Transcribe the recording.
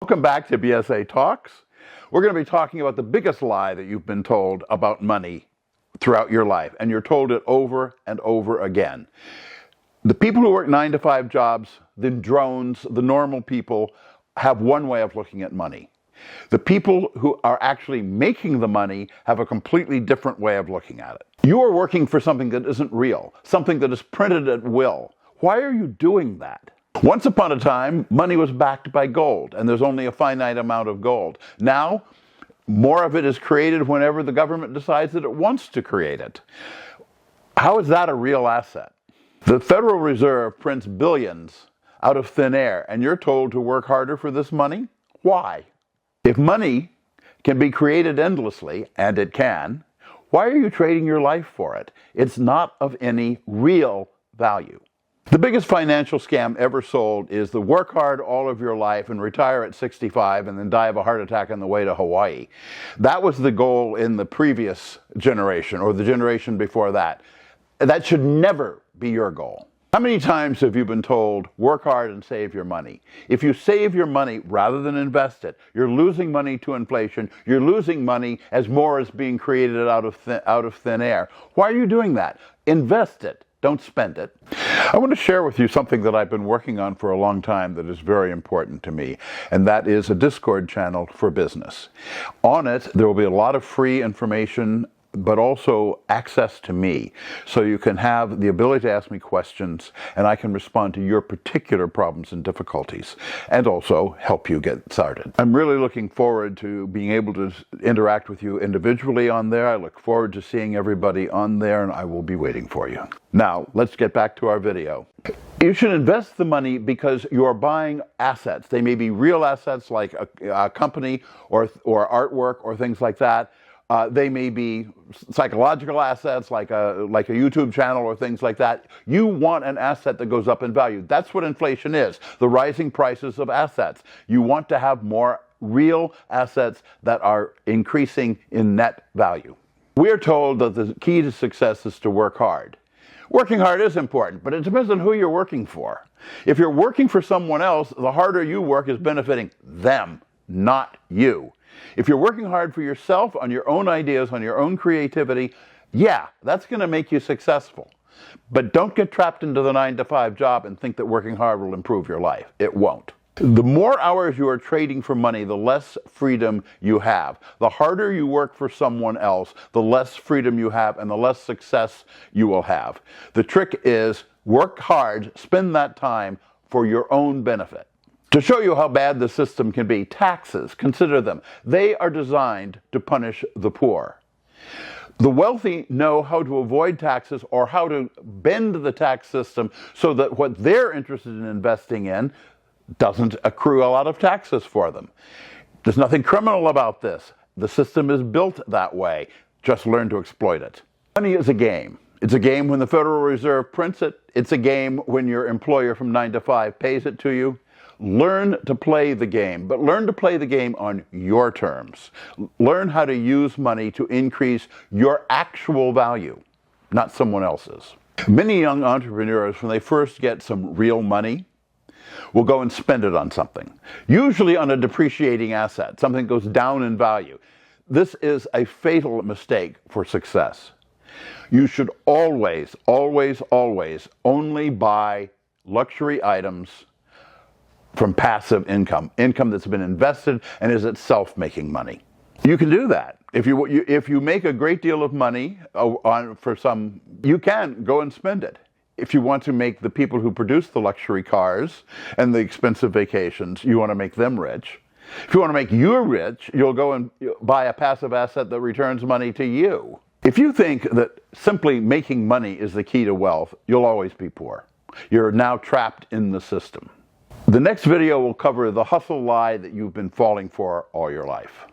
Welcome back to BSA Talks. We're going to be talking about the biggest lie that you've been told about money throughout your life, and you're told it over and over again. The people who work 9-to-5 jobs, the drones, the normal people, have one way of looking at money. The people who are actually making the money have a completely different way of looking at it. You are working for something that isn't real, something that is printed at will. Why are you doing that? Once upon a time, money was backed by gold, and there's only a finite amount of gold. Now, more of it is created whenever the government decides that it wants to create it. How is that a real asset? The Federal Reserve prints billions out of thin air, and you're told to work harder for this money? Why? If money can be created endlessly, and it can, why are you trading your life for it? It's not of any real value. The biggest financial scam ever sold is the work hard all of your life and retire at 65 and then die of a heart attack on the way to Hawaii. That was the goal in the previous generation or the generation before that. That should never be your goal. How many times have you been told, work hard and save your money? If you save your money rather than invest it, you're losing money to inflation. You're losing money as more is being created out of thin air. Why are you doing that? Invest it. Don't spend it. I want to share with you something that I've been working on for a long time that is very important to me, and that is a Discord channel for business. On it, there will be a lot of free information, but also access to me. So you can have the ability to ask me questions, and I can respond to your particular problems and difficulties, and also help you get started. I'm really looking forward to being able to interact with you individually on there. I look forward to seeing everybody on there, and I will be waiting for you. Now, let's get back to our video. You should invest the money because you're buying assets. They may be real assets like a company or artwork or things like that. They may be psychological assets like a YouTube channel or things like that. You want an asset that goes up in value. That's what inflation is, the rising prices of assets. You want to have more real assets that are increasing in net value. We are told that the key to success is to work hard. Working hard is important, but it depends on who you're working for. If you're working for someone else, the harder you work is benefiting them, not you. If you're working hard for yourself, on your own ideas, on your own creativity, yeah, that's going to make you successful. But don't get trapped into the 9-to-5 job and think that working hard will improve your life. It won't. The more hours you are trading for money, the less freedom you have. The harder you work for someone else, the less freedom you have and the less success you will have. The trick is work hard, spend that time for your own benefit. To show you how bad the system can be, taxes, consider them. They are designed to punish the poor. The wealthy know how to avoid taxes or how to bend the tax system so that what they're interested in investing in doesn't accrue a lot of taxes for them. There's nothing criminal about this. The system is built that way. Just learn to exploit it. Money is a game. It's a game when the Federal Reserve prints it. It's a game when your employer from 9-to-5 pays it to you. Learn to play the game, but learn to play the game on your terms. Learn how to use money to increase your actual value, not someone else's. Many young entrepreneurs, when they first get some real money, will go and spend it on something, usually on a depreciating asset, something that goes down in value. This is a fatal mistake for success. You should always, always, always only buy luxury items from passive income that's been invested and is itself making money. You can do that. If you make a great deal of money you can go and spend it. If you want to make the people who produce the luxury cars and the expensive vacations, you want to make them rich. If you want to make you rich, you'll go and buy a passive asset that returns money to you. If you think that simply making money is the key to wealth, you'll always be poor. You're now trapped in the system. The next video will cover the hustle lie that you've been falling for all your life.